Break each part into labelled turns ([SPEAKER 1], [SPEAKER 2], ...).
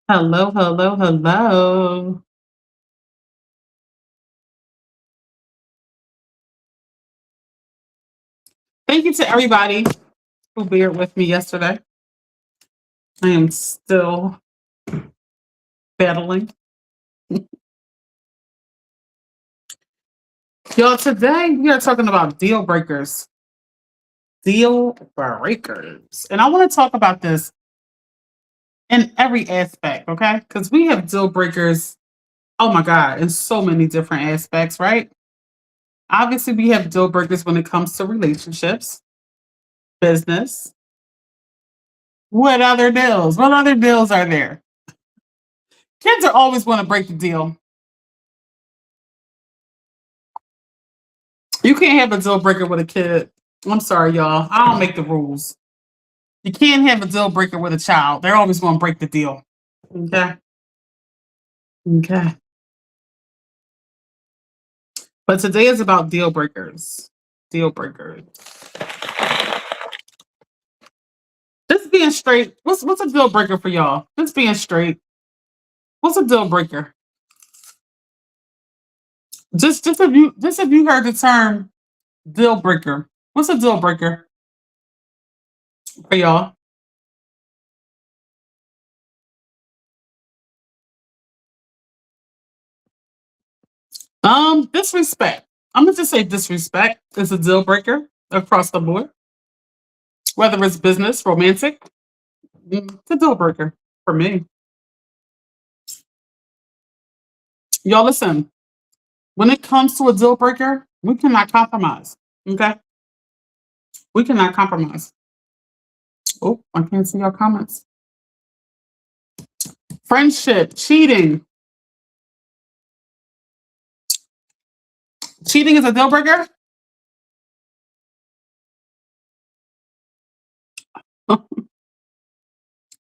[SPEAKER 1] Hello, hello, hello. Thank you to everybody who bared with me yesterday. I am still battling. Y'all, today we are talking about deal breakers. Deal breakers. And I want to talk about this in every aspect, okay? Because we have deal breakers, oh my God, in so many different aspects, right? Obviously, we have deal breakers when it comes to relationships, business. What other deals? What other deals are there? Kids are always want to break the deal. You can't have a deal breaker with a kid. I'm sorry, y'all. I don't make the rules. You can't have a deal breaker with a child. They're always going to break the deal. Okay. Okay. But today is about deal breakers. Deal breakers. Just being straight. What's a deal breaker for y'all? Just being straight. What's a deal breaker? Just if you heard the term deal breaker. What's a deal breaker for y'all? Disrespect. I'm gonna just say disrespect is a deal breaker across the board, whether it's business, romantic. It's a deal breaker for me. Y'all listen, when it comes to a deal breaker, we cannot compromise. Okay? We cannot compromise. Oh, I can't see your comments. Friendship, cheating. Cheating is a deal breaker?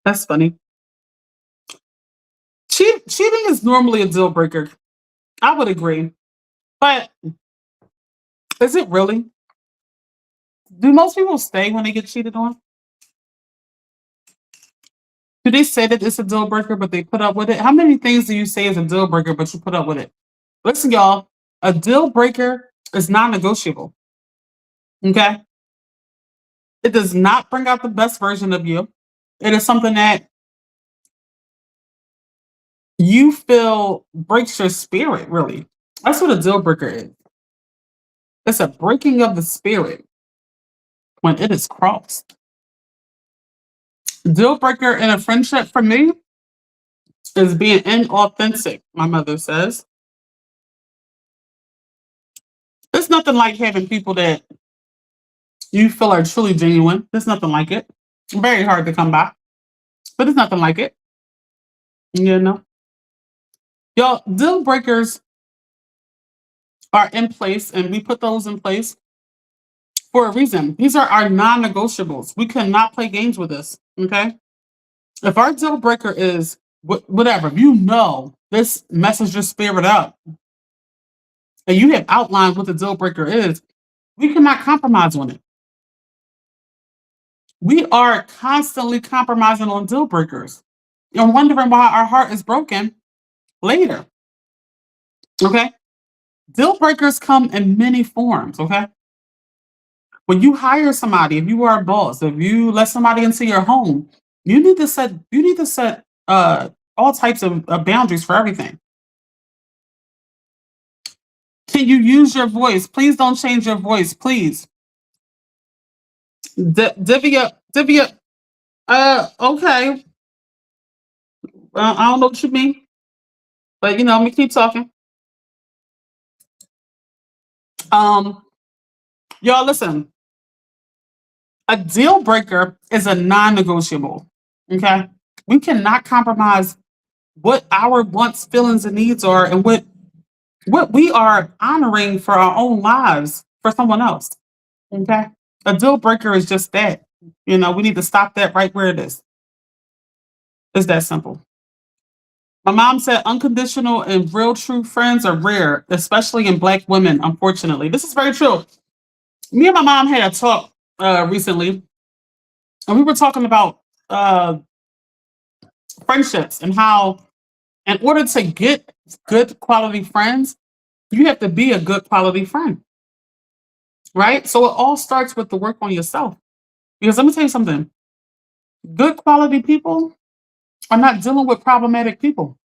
[SPEAKER 1] That's funny. Cheating is normally a deal breaker. I would agree. But is it really? Do most people stay when they get cheated on? Do they say that it's a deal breaker, but they put up with it? How many things do you say is a deal breaker, but you put up with it? Listen, y'all, a deal breaker is non negotiable. Okay? It does not bring out the best version of you. It is something that you feel breaks your spirit, really. That's what a deal breaker is. It's a breaking of the spirit when it is crossed. Deal breaker in a friendship for me is being inauthentic, my mother says. There's nothing like having people that you feel are truly genuine. There's nothing like it. Very hard to come by, but it's nothing like it. You know, y'all, deal breakers are in place, and we put those in place for a reason. These are our non negotiables. We cannot play games with this. Okay. If our deal breaker is whatever, you know, this messes your spirit up, and you have outlined what the deal breaker is, we cannot compromise on it. We are constantly compromising on deal breakers and wondering why our heart is broken later. Okay. Deal breakers come in many forms. Okay. When you hire somebody, if you are a boss, if you let somebody into your home, you need to set all types of boundaries for everything. Can you use your voice? Please don't change your voice, please. Divya. Okay. I don't know what you mean, but let me keep talking. Um, y'all listen. A deal breaker is a non-negotiable. Okay, we cannot compromise what our wants, feelings, and needs are, and what we are honoring for our own lives for someone else. Okay, a deal breaker is just that. We need to stop that right where it is. It's that simple. My mom said unconditional and real true friends are rare, especially in Black women, unfortunately. This is very true. Me and my mom had a talk recently, and we were talking about uh, friendships and how, in order to get good quality friends, you have to be a good quality friend, right? So it all starts with the work on yourself. Because let me tell you something, good quality people are not dealing with problematic people.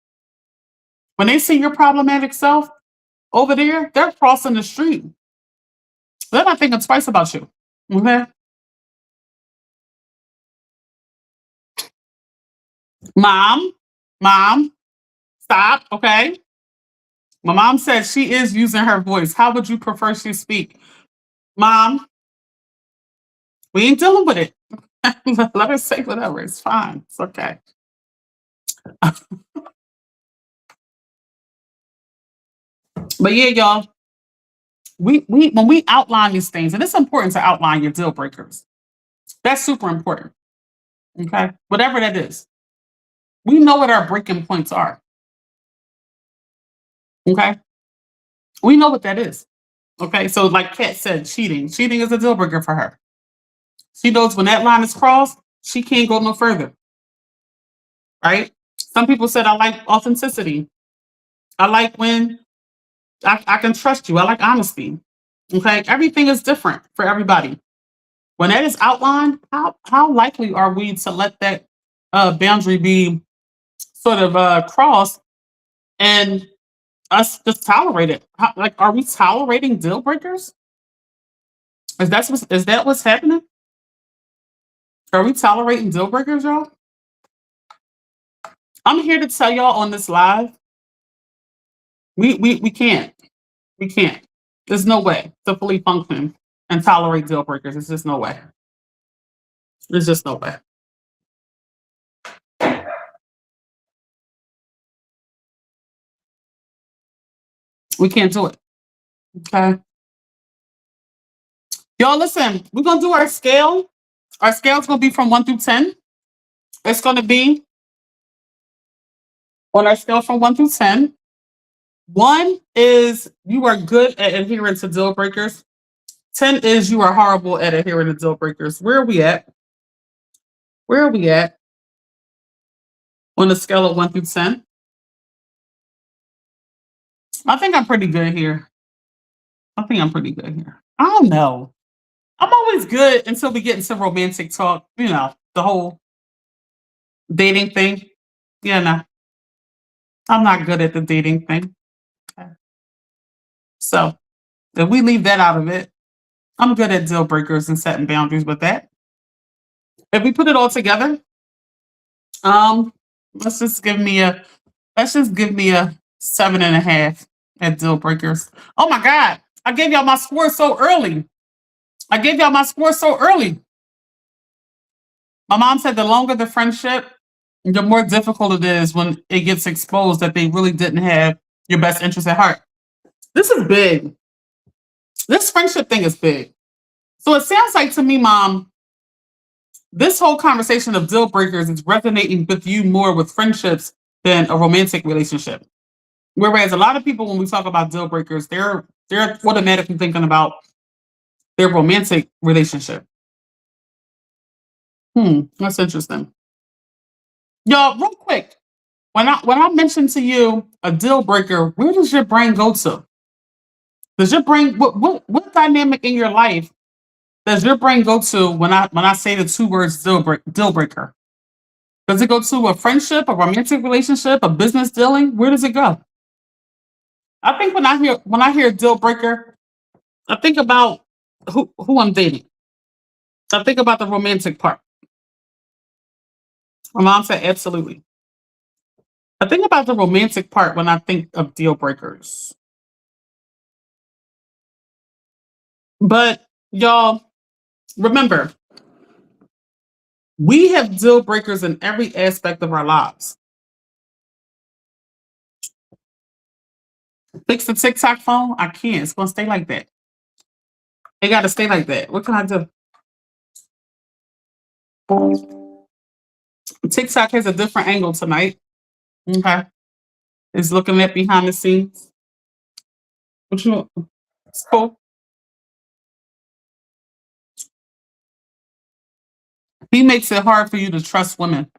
[SPEAKER 1] When they see your problematic self over there, they're crossing the street. They're not thinking twice about you. Okay? Mom, mom, stop. Okay. My mom said she is using her voice. How would you prefer she speak? Mom, we ain't dealing with it. Let her say whatever. It's fine. It's okay. But yeah, y'all, we when we outline these things, and it's important to outline your deal breakers. That's super important. Okay. Whatever that is. We know what our breaking points are. Okay. We know what that is. Okay. So like Kat said, cheating. Cheating is a deal breaker for her. She knows when that line is crossed, she can't go no further. Right? Some people said I like authenticity. I like when I can trust you. I like honesty. Okay. Everything is different for everybody. When that is outlined, how likely are we to let that boundary be sort of crossed and us just tolerate it? Like, are we tolerating deal breakers? Is that what's happening? Are we tolerating deal breakers, y'all? I'm here to tell y'all on this live, we can't. We can't. There's no way to fully function and tolerate deal breakers. There's just no way. There's just no way. We can't do it. Okay. Y'all, listen, we're gonna do our scale. Our scale's gonna be from 1 through 10. It's gonna be on our scale from 1 through 10. One is you are good at adhering to deal breakers. 10 is you are horrible at adhering to deal breakers. Where are we at? Where are we at on the scale of 1 through 10? I think I'm pretty good here. I think I'm pretty good here. I don't know. I'm always good until we get into romantic talk, the whole dating thing. Yeah, no, I'm not good at the dating thing. Okay. So if we leave that out of it, I'm good at deal breakers and setting boundaries with that. If we put it all together, um, let's just give me a let's just give me a 7.5 at deal breakers. Oh my God. I gave y'all my score so early. I gave y'all my score so early. My mom said the longer the friendship, the more difficult it is when it gets exposed that they really didn't have your best interest at heart. This is big. This friendship thing is big. So it sounds like to me, Mom, this whole conversation of deal breakers is resonating with you more with friendships than a romantic relationship. Whereas a lot of people, when we talk about deal breakers, they're automatically thinking about their romantic relationship. That's interesting. Y'all, real quick, when I mention to you a deal breaker, where does your brain go to? Does your brain what dynamic in your life does your brain go to when I say the two words deal breaker? Does it go to a friendship, a romantic relationship, a business dealing? Where does it go? I think when I hear deal breaker, I think about who I'm dating. I think about the romantic part. My mom said absolutely. I think about the romantic part when I think of deal breakers. But y'all, remember, we have deal breakers in every aspect of our lives. Fix the TikTok phone? I can't. It's gonna stay like that. It gotta stay like that. What can I do? TikTok has a different angle tonight. Okay. It's looking at behind the scenes. What you it's cool. He makes it hard for you to trust women.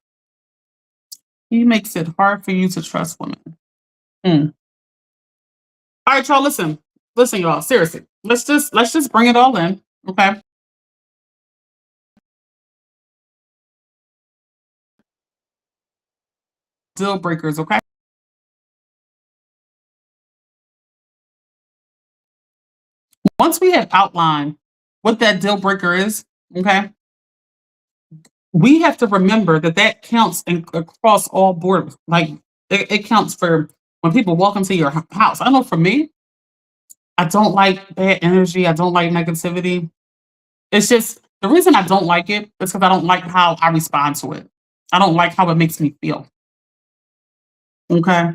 [SPEAKER 1] He makes it hard for you to trust women. Hmm. All right, y'all. Listen, y'all. Seriously, let's just bring it all in. Okay, deal breakers. Okay, once we have outlined what that deal breaker is, okay, we have to remember that that counts across all borders. Like it counts for when people walk into your house. I know for me, I don't like bad energy. I don't like negativity. It's just the reason I don't like it is because I don't like how I respond to it. I don't like how it makes me feel. Okay,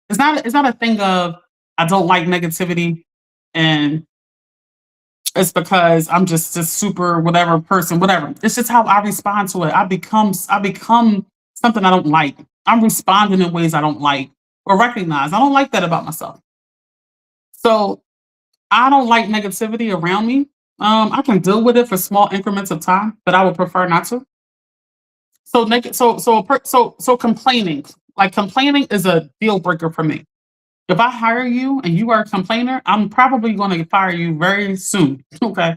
[SPEAKER 1] it's not a thing of I don't like negativity, and it's because I'm just super whatever person, whatever. It's just how I respond to it. I become something I don't like. I'm responding in ways I don't like or recognize. I don't like that about myself. So I don't like negativity around me. I can deal with it for small increments of time, but I would prefer not to. So complaining, like complaining, is a deal breaker for me. If I hire you and you are a complainer, I'm probably going to fire you very soon. Okay,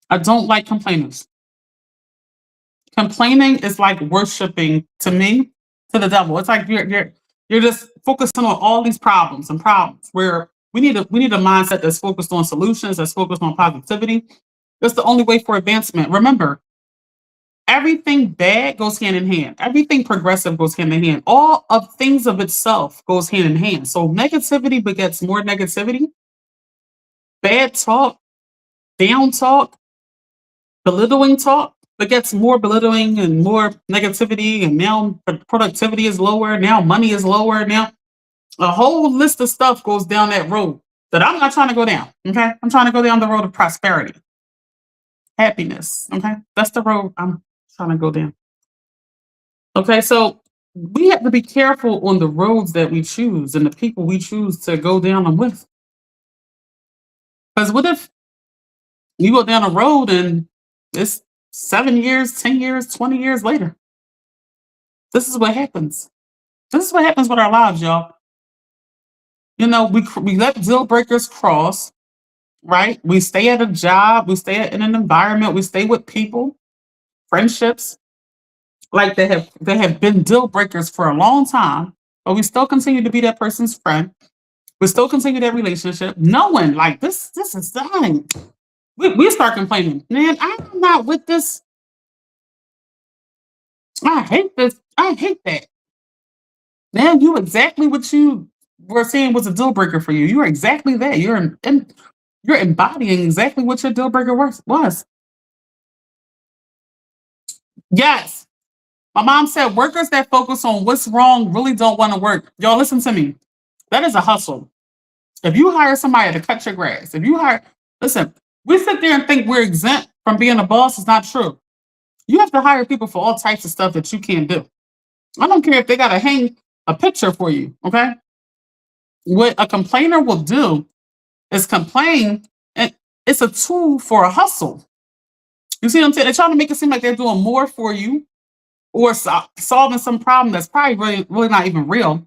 [SPEAKER 1] I don't like complainers. Complaining is like worshiping to me to the devil. It's like you're just focusing on all these problems and problems. Where we need a mindset that's focused on solutions, that's focused on positivity. That's the only way for advancement. Remember, everything bad goes hand in hand. Everything progressive goes hand in hand. All of things of itself goes hand in hand. So negativity begets more negativity. Bad talk, down talk, belittling talk begets more belittling and more negativity. And now productivity is lower. Now money is lower. Now a whole list of stuff goes down that road that I'm not trying to go down. Okay, I'm trying to go down the road of prosperity, happiness. Okay, that's the road I'm trying to go down. Okay, so we have to be careful on the roads that we choose and the people we choose to go down them with. Because what if you go down a road and it's 7 years, 10 years, 20 years later? This is what happens. This is what happens with our lives, y'all. We let deal breakers cross, right? We stay at a job, we stay in an environment, we stay with people, friendships, like they have been deal breakers for a long time, but we still continue to be that person's friend. We still continue that relationship, knowing like this is dying. We start complaining, man. I'm not with this. I hate this. I hate that. Man, you exactly what you were saying was a deal breaker for you. You're exactly that. You're embodying exactly what your deal breaker was. Yes. My mom said workers that focus on what's wrong really don't want to work. Y'all listen to me. That is a hustle. If you hire somebody to cut your grass, if you hire, listen, we sit there and think we're exempt from being a boss. It's not true. You have to hire people for all types of stuff that you can't do. I don't care if they got to hang a picture for you. Okay. What a complainer will do is complain, and it's a tool for a hustle. You see what I'm saying? They're trying to make it seem like they're doing more for you or solving some problem that's probably really not even real.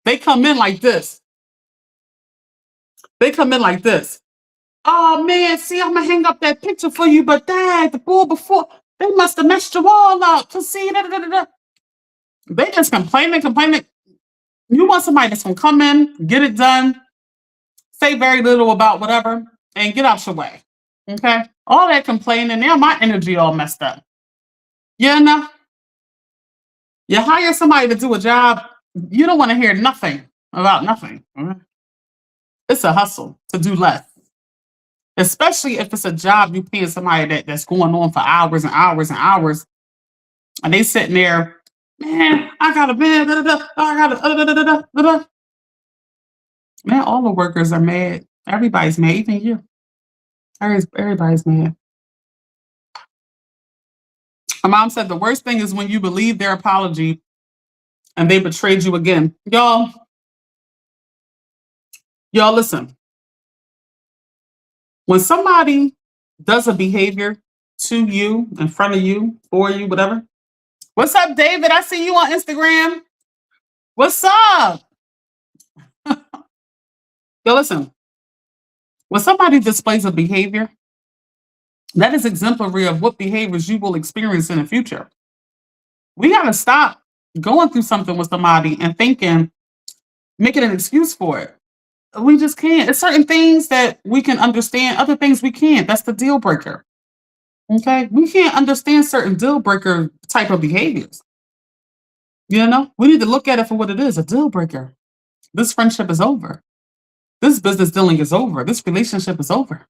[SPEAKER 1] They come in like this. They come in like this. Oh man, see, I'm gonna hang up that picture for you, but dad, the bull before they must have messed your wall up. To see, da, da, da, da. They just complaining, complaining. You want somebody that's gonna come in, get it done, say very little about whatever, and get out your way. Okay, all that complaining. Now my energy all messed up. You know, you hire somebody to do a job, you don't want to hear nothing about nothing. Mhm. It's a hustle to do less, especially if it's a job you paying somebody that's going on for hours and hours and hours, and they sitting there, man, I got a man, da, da, da, I got a da, da, da, da, da, da. Man, all the workers are mad. Everybody's mad, even you. Everybody's mad. My mom said the worst thing is when you believe their apology and they betrayed you again. Y'all listen. When somebody does a behavior to you, in front of you, for you, whatever, What's up, David? I see you on Instagram. What's up? Yo, listen, when somebody displays a behavior, that is exemplary of what behaviors you will experience in the future. We got to stop going through something with somebody and thinking, making an excuse for it. We just can't. It's certain things that we can understand, other things we can't. That's the deal breaker. Okay. We can't understand certain deal breaker type of behaviors. You know, we need to look at it for what it is, a deal breaker. This friendship is over. This business dealing is over. This relationship is over.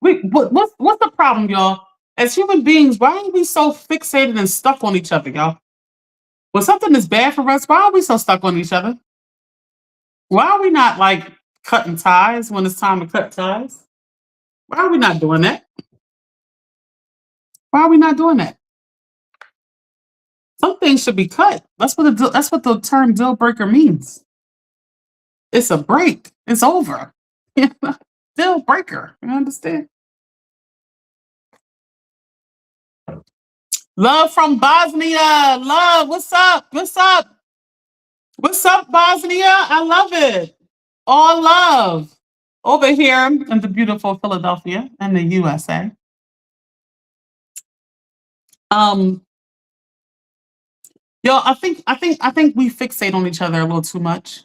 [SPEAKER 1] What's the problem, y'all? As human beings, why are we so fixated and stuck on each other, y'all? When something is bad for us, why are we so stuck on each other? Why are we not like cutting ties when it's time to cut ties? Why are we not doing that? Why are we not doing that? Some things should be cut. That's what the term deal breaker means. It's a break. It's over. Deal breaker. You understand? Love from Bosnia. Love. What's up? What's up? What's up, Bosnia? I love it. All love. Over here in the beautiful Philadelphia in the USA. Um, yo, I think we fixate on each other a little too much.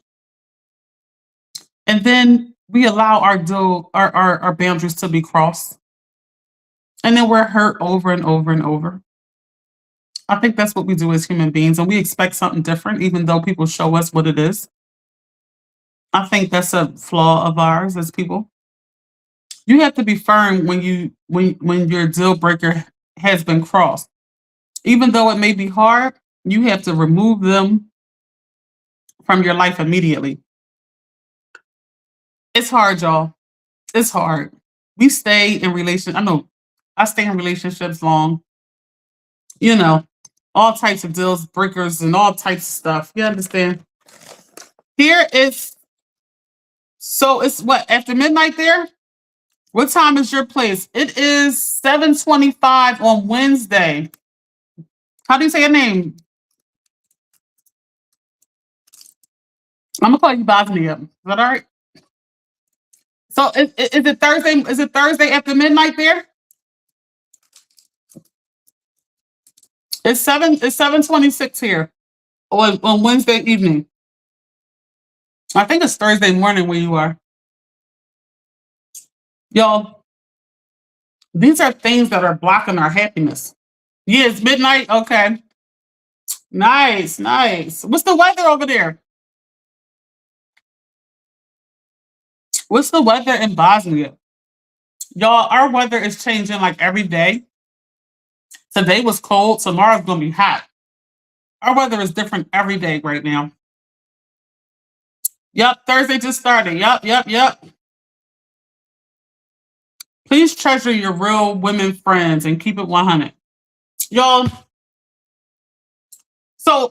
[SPEAKER 1] And then we allow our boundaries to be crossed. And then we're hurt over and over and over. I think that's what we do as human beings, and we expect something different, even though people show us what it is. I think that's a flaw of ours as people. You have to be firm when your deal breaker has been crossed. Even though it may be hard, you have to remove them from your life immediately. It's hard, y'all. It's hard. We stay in relation. I know I stay in relationships long. You know, all types of deals breakers and all types of stuff. You understand? Here is so it's what after midnight there. What time is your place? It is 7:25 on Wednesday. How do you say your name? I'm gonna call you Bosnia. Is that all right? So is it Thursday? Is it Thursday after midnight there? It's 7:26 here on Wednesday evening. I think it's Thursday morning where you are. Y'all, these are things that are blocking our happiness. Yeah, it's midnight. Okay. Nice, nice. What's the weather over there? What's the weather in Bosnia? Y'all, our weather is changing like every day. Today was cold. Tomorrow's gonna be hot. Our weather is different every day right now. Yep, Thursday just started. Yep, yep, yep. Please treasure your real women friends and keep it 100. Y'all, so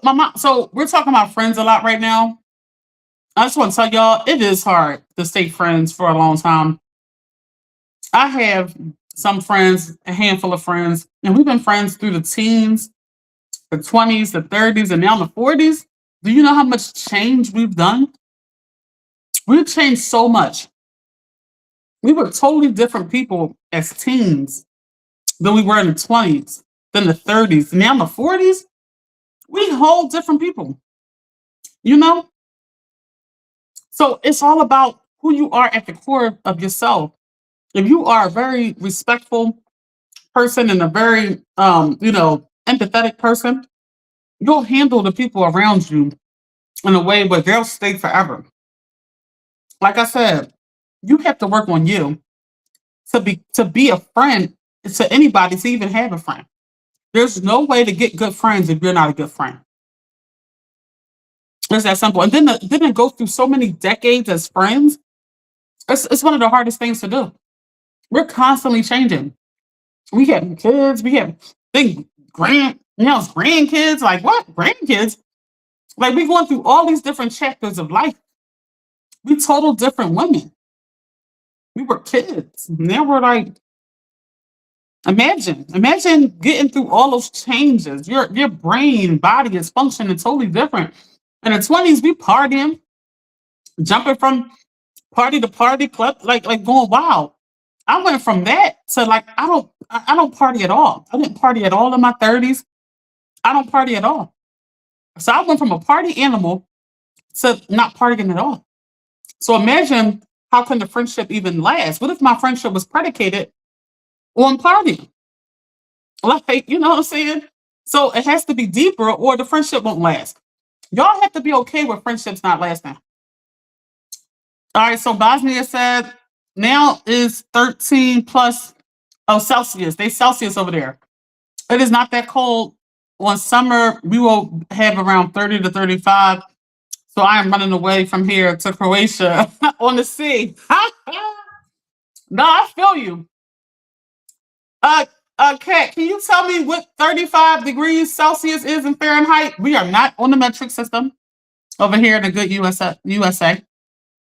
[SPEAKER 1] we're talking about friends a lot right now. I just want to tell y'all, it is hard to stay friends for a long time. I have some friends, a handful of friends, and we've been friends through the teens, the 20s, the 30s, and now the 40s. Do you know how much change we've done? We've changed so much. We were totally different people as teens than we were in the 20s, then the 30s. Now in the 40s, we whole different people, you know? So it's all about who you are at the core of yourself. If you are a very respectful person and a very empathetic person, you'll handle the people around you in a way where they'll stay forever. Like I said, you have to work on you to be a friend to anybody to even have a friend. There's no way to get good friends if you're not a good friend. It's that simple. And then to go through so many decades as friends, it's one of the hardest things to do. We're constantly changing. We have kids, we have big grandkids. Like what? Grandkids? Like we're going through all these different chapters of life. We total different women. We were kids. Now we're like Imagine getting through all those changes. Your brain, body is functioning totally different. In the 20s, we partying, jumping from party to party, club, like going wild. I went from that to like I don't party at all. I didn't party at all in my 30s. I don't party at all. So I went from a party animal to not partying at all. So imagine how can the friendship even last? What if my friendship was predicated on partying? Like, you know what I'm saying? So it has to be deeper or the friendship won't last. Y'all have to be okay with friendships not lasting. All right, so Bosnia said now is 13 plus Celsius. They Celsius over there. It is not that cold. On summer, we will have around 30 to 35. So I am running away from here to Croatia on the sea. No, I feel you. Uh, Kat, can you tell me what 35 degrees Celsius is in Fahrenheit? We are not on the metric system over here in the good USA.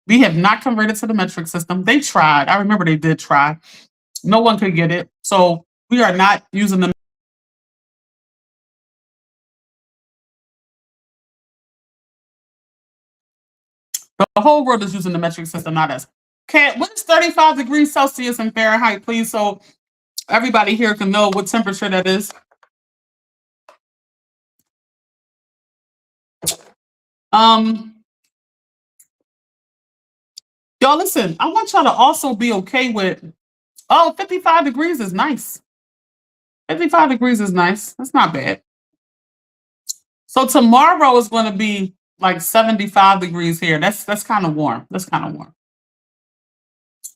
[SPEAKER 1] We have not converted to the metric system. They tried. I remember they did try. No one could get it. So we are not using the whole world is using the metric system, not us. Kat, what is 35 degrees Celsius in Fahrenheit, please? So everybody here can know what temperature that is. Um, y'all listen, I want y'all to also be okay with 55 degrees is nice. 55 degrees is nice. That's not bad. So tomorrow is going to be like 75 degrees here. That's kind of warm. That's kind of warm.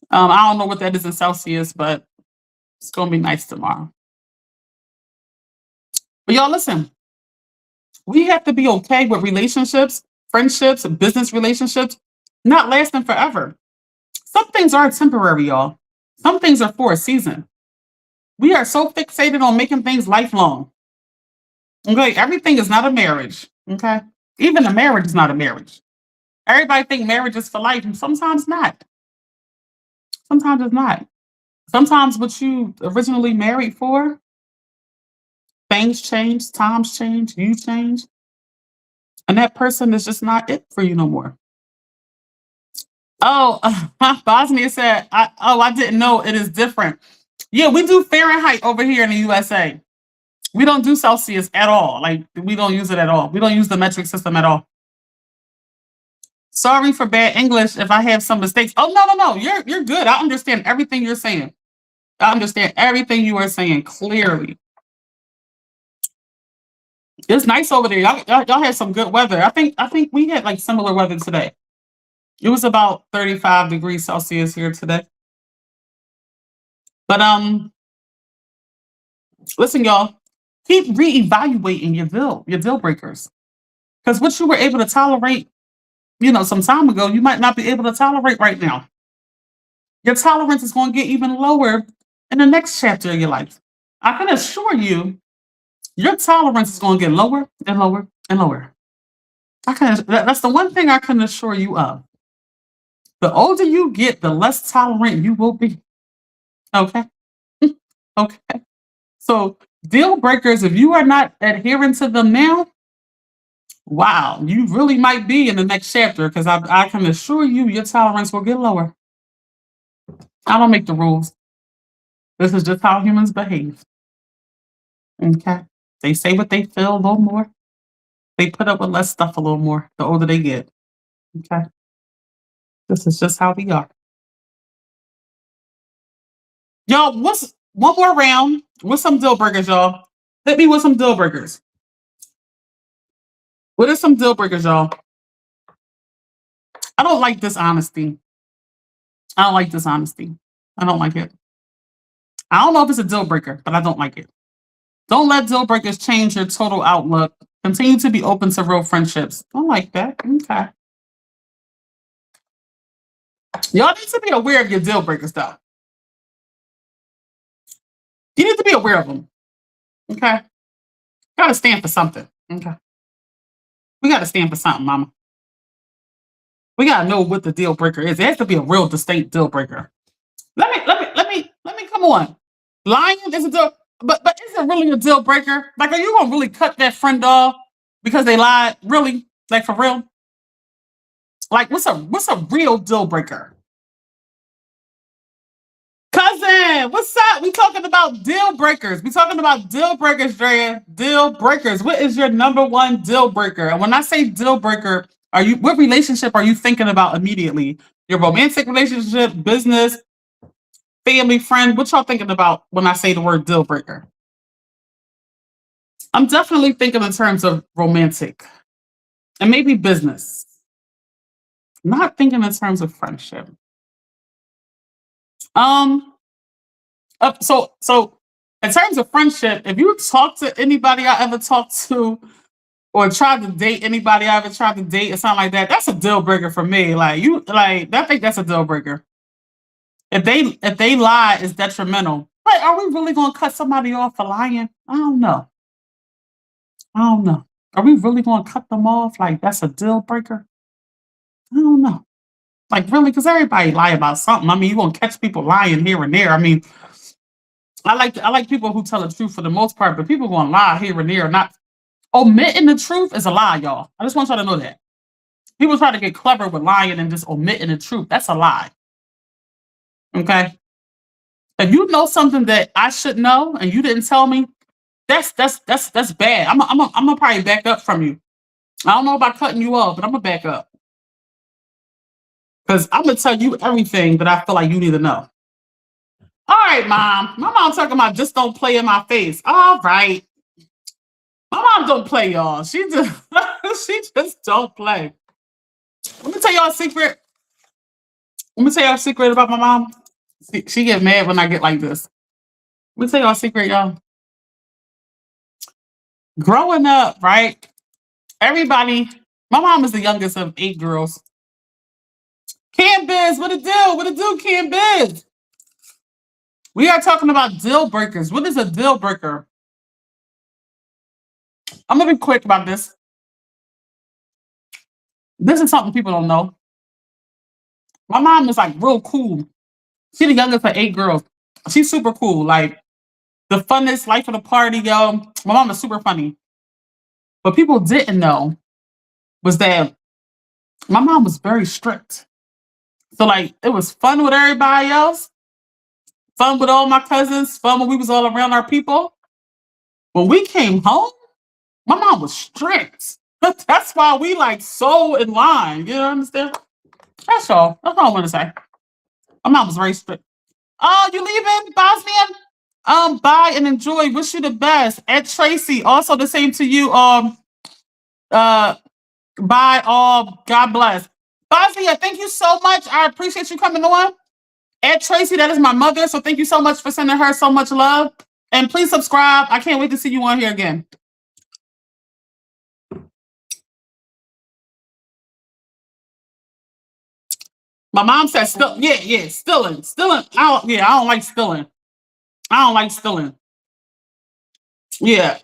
[SPEAKER 1] I don't know what that is in Celsius, but it's going to be nice tomorrow. But y'all listen, we have to be okay with relationships, friendships, business relationships not lasting forever. Some things are temporary, y'all. Some things are for a season. We are so fixated on making things lifelong. Okay, everything is not a marriage. Okay, even a marriage is not a marriage. Everybody think marriage is for life, and sometimes not. Sometimes it's not. Sometimes what you originally married for, things change, times change, you change, and that person is just not it for you no more. Oh, Bosnia said, I didn't know it is different. Yeah, we do Fahrenheit over here in the USA. We don't do Celsius at all. Like, we don't use it at all. We don't use the metric system at all. Sorry for bad English if I have some mistakes. Oh no. You're good. I understand everything you're saying. I understand everything you are saying clearly. It's nice over there. Y'all had some good weather. I think we had like similar weather today. It was about 35 degrees Celsius here today. But listen, y'all, keep reevaluating your deal breakers. Because what you were able to tolerate, some time ago, you might not be able to tolerate right now. Your tolerance is going to get even lower in the next chapter of your life. I can assure you, your tolerance is going to get lower and lower and lower. That's the one thing I can assure you of. The older you get, the less tolerant you will be. Okay. Okay. So deal breakers, if you are not adhering to them now, wow, you really might be in the next chapter because I can assure you your tolerance will get lower. I don't make the rules. This is just how humans behave. Okay. They say what they feel a little more. They put up with less stuff a little more the older they get. Okay. This is just how we are. Y'all, what's one more round with some deal breakers, y'all? Hit me with some deal breakers. What are some deal breakers, y'all? I don't like dishonesty. I don't like dishonesty. I don't like it. I don't know if it's a deal breaker, but I don't like it. Don't let deal breakers change your total outlook. Continue to be open to real friendships. I like that. Okay. Y'all need to be aware of your deal breakers, though. You need to be aware of them. Okay. Gotta stand for something. Okay. We gotta stand for something, mama. We gotta know what the deal breaker is. It has to be a real distinct deal breaker. Let me come on. Lying is a deal, but is it really a deal breaker? Like, are you gonna really cut that friend off because they lied? Really? Like for real? Like, what's a real deal breaker? Cousin, what's up? We talking about deal breakers. We talking about deal breakers, Drea. Deal breakers. What is your number one deal breaker? And when I say deal breaker, what relationship are you thinking about immediately? Your romantic relationship, business, family, friend? What y'all thinking about when I say the word deal breaker? I'm definitely thinking in terms of romantic and maybe business. Not thinking in terms of friendship. Um, so in terms of friendship, if you talk to anybody I ever talked to or tried to date anybody I ever tried to date or something like that, that's a deal breaker for me. Like I think that's a deal breaker. If they lie, it's detrimental. But are we really gonna cut somebody off for lying? I don't know. I don't know. Are we really gonna cut them off? Like that's a deal breaker? I don't know. Like really, because everybody lie about something. I mean, you're gonna catch people lying here and there. I mean, I like people who tell the truth for the most part, but people gonna lie here and there. Not omitting the truth is a lie, y'all. I just want y'all to know that. People try to get clever with lying and just omitting the truth. That's a lie. Okay. If you know something that I should know and you didn't tell me, that's bad. I'm gonna probably back up from you. I don't know about cutting you off, but I'm gonna back up because I'm gonna tell you everything that I feel like you need to know. All right, mom. My mom talking about just don't play in my face. All right. My mom don't play, y'all. She just she just don't play. Let me tell y'all a secret. Let me tell y'all a secret about my mom. She get mad when I get like this. Let me tell y'all a secret, y'all. Growing up, right? Everybody, my mom is the youngest of 8 girls. Cam Biz, what it do? What it do, Cam Biz? We are talking about deal breakers. What is a deal breaker? I'm gonna be quick about this. This is something people don't know. My mom is like real cool. She's the youngest of 8 girls. She's super cool. Like the funnest life of the party, yo. My mom is super funny. What people didn't know was that my mom was very strict. So like it was fun with everybody else, fun with all my cousins, fun when we was all around our people. When we came home, my mom was strict. That's why we like so in line. You know understand? That's all. That's all I want to say. My mom was very strict. Oh, you leaving, Bosnian? Bye and enjoy. Wish you the best. Ed Tracy, also the same to you. Uh, bye. All. God bless. Bosnia, thank you so much. I appreciate you coming on. Ed Tracy, that is my mother. So thank you so much for sending her so much love. And please subscribe. I can't wait to see you on here again. My mom said still, yeah, stealing. I don't like stealing. I don't like stealing. Yeah,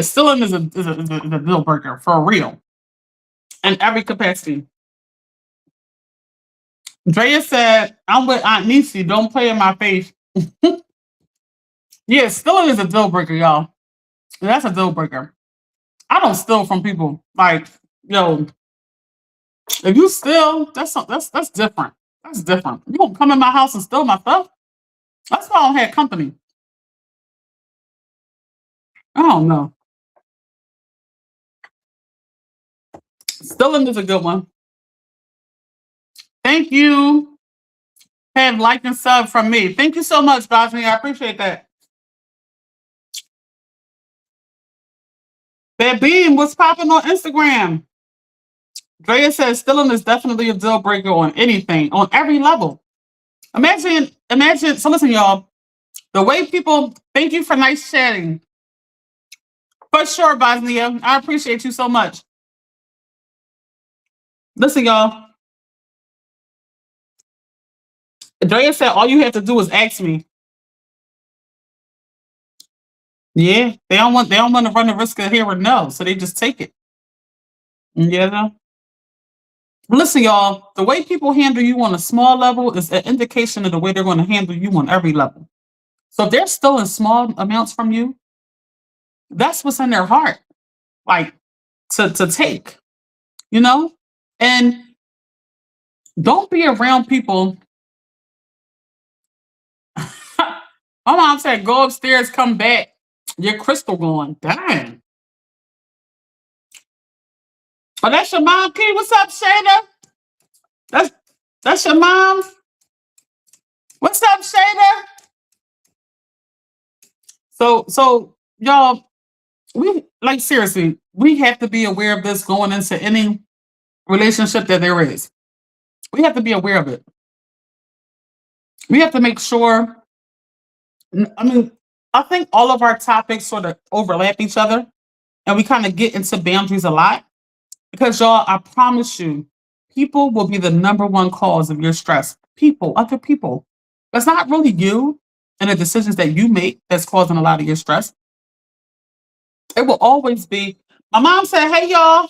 [SPEAKER 1] stealing is a deal breaker for real in every capacity. Drea said, "I'm with Aunt Nisi. Don't play in my face." Yeah, stealing is a deal breaker, y'all. That's a deal breaker. I don't steal from people. Like, yo, if you steal, that's different. That's different. You don't come in my house and steal my stuff. That's why I don't have company. I don't know. Stealing is a good one. Thank you. Have like and sub from me. Thank you so much, Bosnia. I appreciate that. That beam, what's popping on Instagram? Drea says stealing is definitely a deal breaker on anything, on every level. Imagine. So listen, y'all. The way people. Thank you for nice chatting. For sure, Bosnia. I appreciate you so much. Listen, y'all. Drea said all you have to do is ask me. Yeah, they don't want to run the risk of hearing no, so they just take it. Yeah. Listen, y'all, the way people handle you on a small level is an indication of the way they're going to handle you on every level. So if they're stealing small amounts from you, that's what's in their heart, like to take, you know? And don't be around people. My mom said, go upstairs, come back. Your crystal going. Dang. Oh, that's your mom, P. What's up, Shada? That's that's your mom. What's up, Shada? So y'all, we like seriously, we have to be aware of this going into any relationship that there is. We have to be aware of it. We have to make sure. I mean, I think all of our topics sort of overlap each other, and we kind of get into boundaries a lot because y'all, I promise you, people will be the number one cause of your stress. People, other people. It's not really you and the decisions that you make that's causing a lot of your stress. It will always be. My mom said, "Hey, y'all."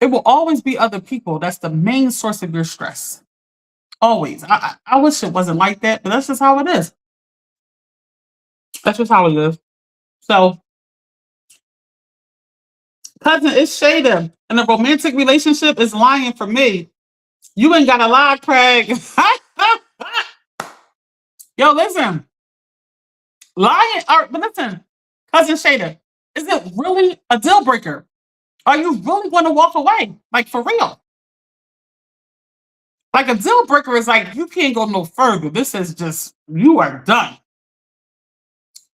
[SPEAKER 1] It will always be other people. That's the main source of your stress. Always. I wish it wasn't like that, but that's just how it is. That's just how it is. So, cousin, it's Shada. And a romantic relationship is lying for me. You ain't got to lie, Craig. Yo, listen. Lying, but listen, cousin Shada, is it really a deal breaker? Are you really going to walk away? Like, for real? Like, a deal breaker is like, you can't go no further. This is just, you are done.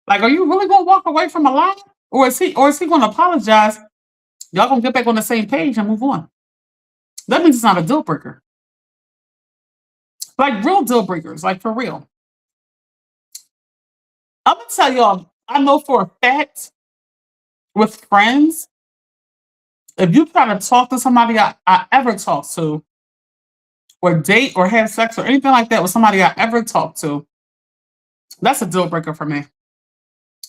[SPEAKER 1] Like, are you really gonna walk away from a lie? Or is he gonna apologize? Y'all gonna get back on the same page and move on. That means it's not a deal breaker. Like real deal breakers, like for real. I'm gonna tell y'all, I know for a fact with friends, if you try to talk to somebody I ever talked to, or date or have sex or anything like that with somebody I ever talked to, that's a deal breaker for me.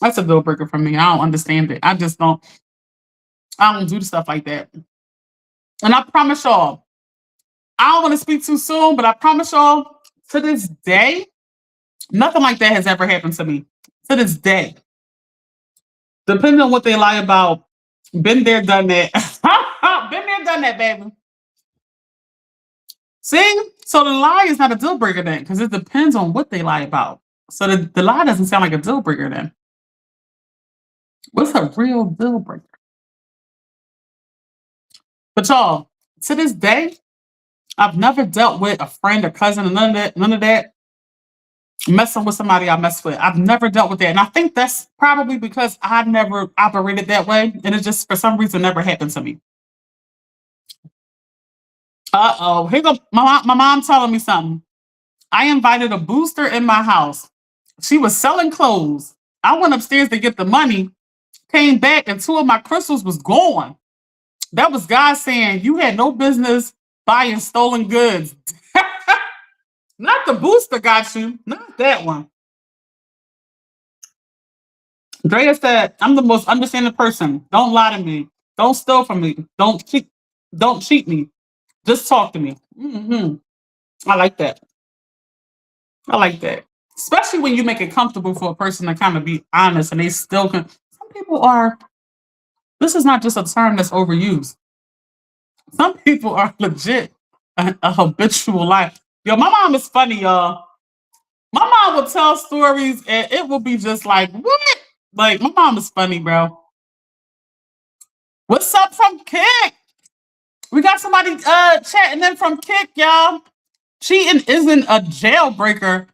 [SPEAKER 1] That's a deal breaker for me. I don't understand it. I don't do stuff like that. And I promise y'all, I don't want to speak too soon, but I promise y'all, to this day, nothing like that has ever happened to me. To this day. Depending on what they lie about, been there, done that. Been there, done that, baby. See? So the lie is not a deal breaker then, because it depends on what they lie about. So the lie doesn't sound like a deal breaker then. What's a real deal breaker? But y'all, to this day, I've never dealt with a friend, a cousin, and none of that messing with somebody I mess with. I've never dealt with that. And I think that's probably because I never operated that way. And it just, for some reason, never happened to me. Uh-oh. Here go my mom telling me something. I invited a booster in my house. She was selling clothes. I went upstairs to get the money, came back, and two of my crystals was gone. That was God saying, you had no business buying stolen goods. Not the booster got you. Not that one. Drea said, I'm the most understanding person. Don't lie to me. Don't steal from me. Don't cheat me. Just talk to me. I like that. I like that. Especially when you make it comfortable for a person to kind of be honest and they still can. Some people are, this is not just a term that's overused. Some people are legit a habitual life. Yo, my mom is funny, y'all. My mom will tell stories and it will be just like, what? Like, my mom is funny, bro. What's up from Kick? We got somebody chatting in from Kick, y'all. Cheating isn't a jailbreaker.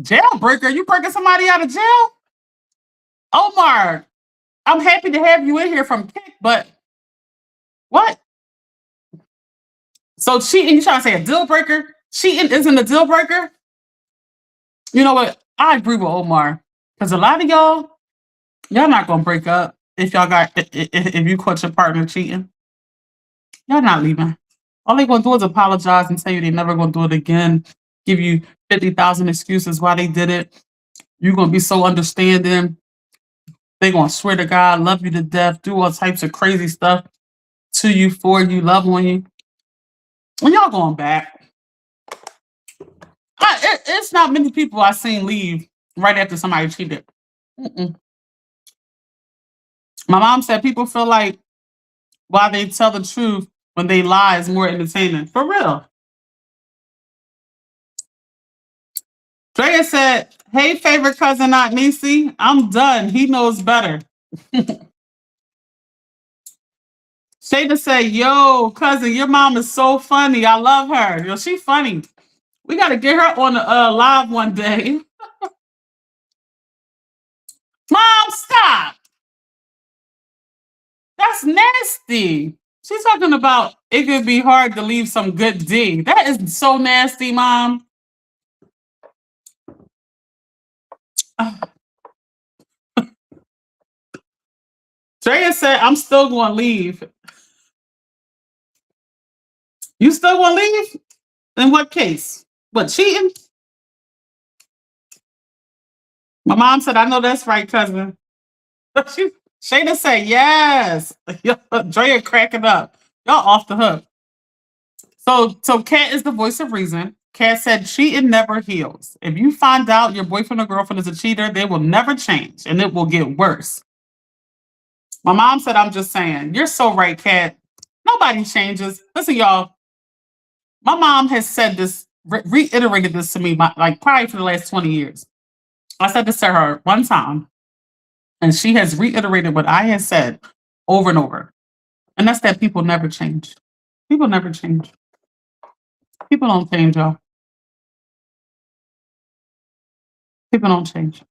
[SPEAKER 1] Jailbreaker? You breaking somebody out of jail? Omar, I'm happy to have you in here from Kick, but what? So cheating, you trying to say a deal breaker? Cheating isn't a deal breaker? You know what? I agree with Omar. Because a lot of y'all not gonna break up if y'all got if you caught your partner cheating. Y'all not leaving. All they gonna do is apologize and tell you they never gonna do it again. Give you 50,000 excuses why they did it. You're gonna be so understanding. They gonna swear to God, love you to death, do all types of crazy stuff to you, for you, love on you. When y'all going back, it's not many people I seen leave right after somebody cheated. Mm-mm. My mom said people feel like why they tell the truth when they lie is more entertaining. For real. Drea said, "Hey, favorite cousin, Aunt Nisi, I'm done. He knows better." Shada said, "Yo, cousin, your mom is so funny. I love her. Yo, she funny. We got to get her on the live one day." Mom, stop. That's nasty. She's talking about it could be hard to leave some good D. That is so nasty, Mom. Drea said, "I'm still going to leave." You still going to leave? In what case? What, cheating? My mom said, "I know that's right, cousin." She, Shayna said, "Yes." Drea cracking up. Y'all off the hook. So Kat is the voice of reason. Kat said, "Cheating never heals. If you find out your boyfriend or girlfriend is a cheater, they will never change and it will get worse." My mom said, "I'm just saying." You're so right, Kat. Nobody changes. Listen, y'all, my mom has said this, reiterated this to me, like probably for the last 20 years. I said this to her one time, and she has reiterated what I had said over and over. And that's that people never change. People never change. People don't change, y'all. People don't change.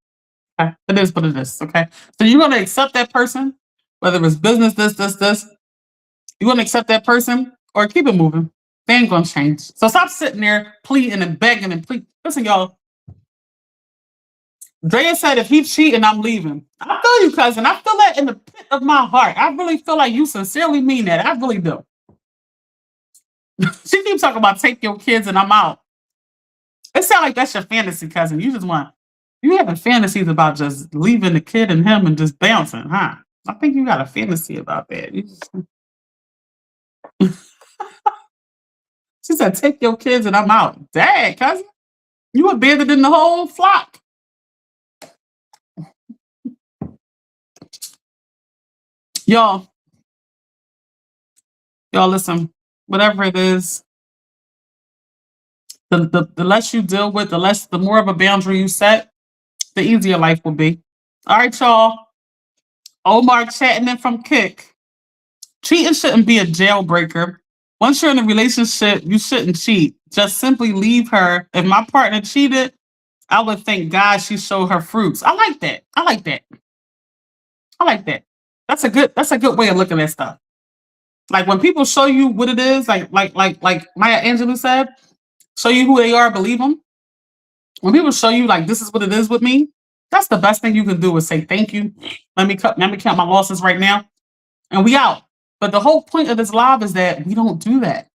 [SPEAKER 1] Okay. It is what it is. Okay. So you're gonna accept that person, whether it's business, this. You're gonna accept that person or keep it moving. They ain't gonna change. So stop sitting there pleading and begging and pleading. Listen, y'all. Drea said, "If he's cheating, I'm leaving." I feel you, cousin. I feel that in the pit of my heart. I really feel like you sincerely mean that. I really do. She keeps talking about take your kids and I'm out. It sounds like that's your fantasy, cousin. You just want you having fantasies about just leaving the kid and him and just bouncing, huh? I think you got a fantasy about that. She said, "Take your kids and I'm out." Dang, cousin. You abandoned in the whole flock. Y'all, y'all listen, whatever it is, the less you deal with, the more of a boundary you set, the easier life will be. All right, y'all. Omar chatting in from Kick. Cheating shouldn't be a jailbreaker. Once you're in a relationship, you shouldn't cheat. Just simply leave her. If my partner cheated, I would thank God she showed her fruits. I like that. I like that. I like that. That's a good way of looking at stuff. Like when people show you what it is, like Maya Angelou said, show you who they are, believe them. When people show you like this is what it is with me, that's the best thing you can do is say thank you. Let me count my losses right now, and we out. But the whole point of this live is that we don't do that.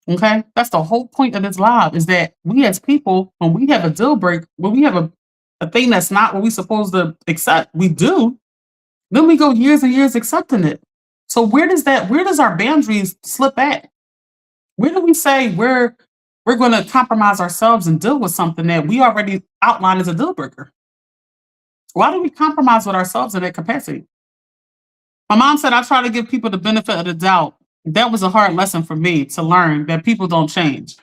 [SPEAKER 1] Okay, that's the whole point of this live is that we as people, when we have a deal break, when we have a thing that's not what we supposed to accept, we do. Then we go years and years accepting it. So where does our boundaries slip at? Where do we say we're going to compromise ourselves and deal with something that we already outlined as a deal breaker? Why do we compromise with ourselves in that capacity? My mom said I try to give people the benefit of the doubt. That was a hard lesson for me to learn that people don't change.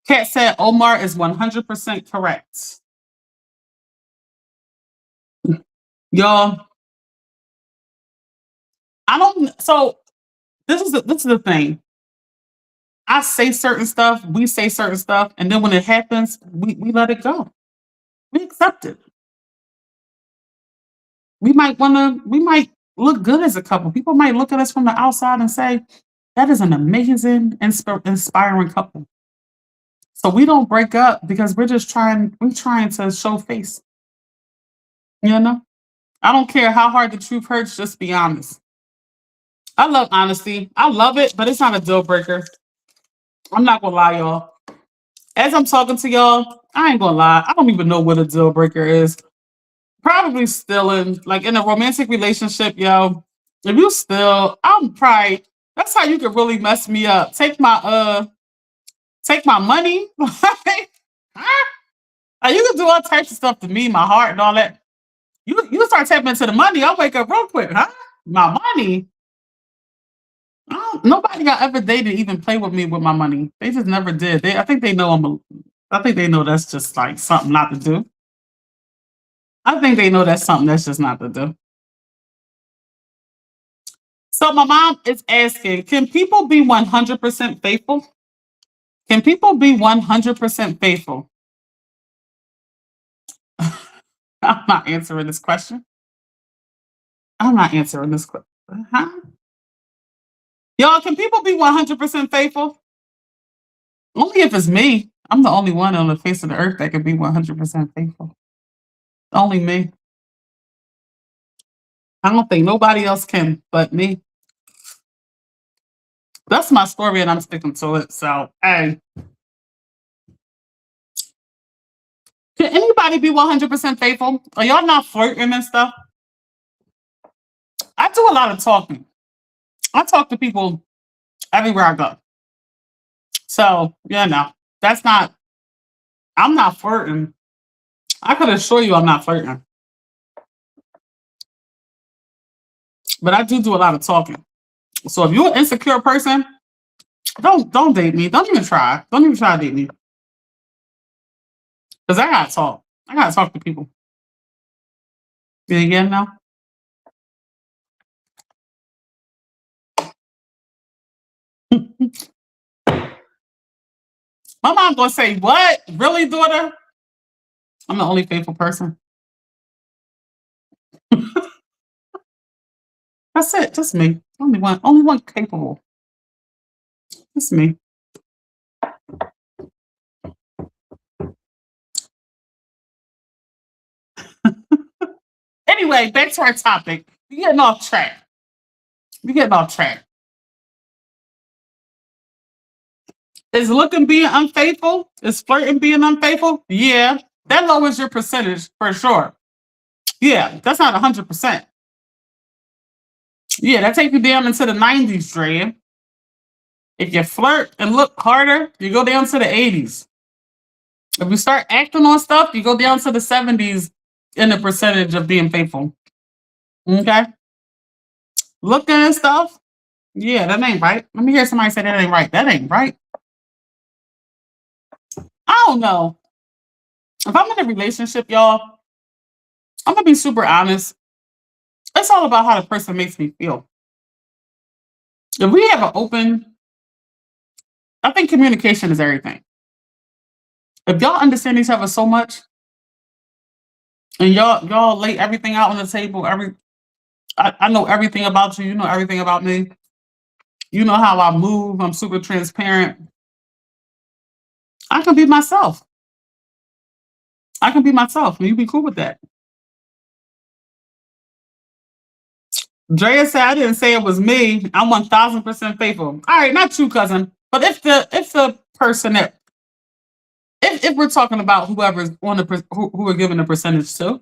[SPEAKER 1] Kat said Omar is 100% correct. Y'all, I don't. So this is the thing. I say certain stuff, we say certain stuff, and then when it happens, we let it go. We accept it. We might look good as a couple. People might look at us from the outside and say, that is an amazing, inspiring couple. So we don't break up because we're trying to show face. You know? I don't care how hard the truth hurts, just be honest. I love honesty. I love it, but it's not a deal breaker. I'm not gonna lie, y'all. As I'm talking to y'all, I ain't gonna lie. I don't even know what a deal breaker is. Probably still in a romantic relationship, yo. If you still, I'm probably that's how you could really mess me up. Take my money. Huh? You can do all types of stuff to me, my heart and all that. You start tapping into the money, I'll wake up real quick, huh? My money. Nobody I ever dated even play with me with my money. They just never did. I think they know I think they know that's just like something not to do. I think they know that's something that's just not to do. So my mom is asking, can people be 100% faithful? Can people be 100% faithful? I'm not answering this question. I'm not answering this question. Huh? Y'all, can people be 100% faithful? Only if it's me. I'm the only one on the face of the earth that can be 100% faithful. Only me. I don't think nobody else can but me. That's my story and I'm sticking to it. So, hey, can anybody be 100% faithful? Are y'all not flirting and stuff? I do a lot of talking. I talk to people everywhere I go. So, that's not, I'm not flirting. I could assure you I'm not flirting. But I do a lot of talking. So if you're an insecure person, don't date me. Don't even try. Don't even try to date me. Because I gotta talk. I gotta talk to people. You again now? My mom gonna say, what? Really, daughter? I'm the only faithful person. That's it. Just me. Only one. Only one capable. Just me. Anyway, back to our topic. We getting off track. We getting off track. Is looking being unfaithful? Is flirting being unfaithful? Yeah. That lowers your percentage for sure. Yeah, that's not 100%. Yeah, that takes you down into the 90s, Dre. If you flirt and look harder, you go down to the 80s. If you start acting on stuff, you go down to the 70s in the percentage of being faithful. Okay? Looking and stuff, yeah, that ain't right. Let me hear somebody say that ain't right. That ain't right. I don't know. If I'm in a relationship, y'all, I'm gonna be super honest. It's all about how the person makes me feel. If we have an open, I think communication is everything. If y'all understand each other so much and y'all lay everything out on the table, I know everything about you, you know everything about me. You know how I move, I'm super transparent. I can be myself. I can be myself, and you be cool with that. Drea said I didn't say it was me. I'm 1,000% faithful. All right, not you, cousin. But if the person that if we're talking about whoever's on who we're giving the percentage to,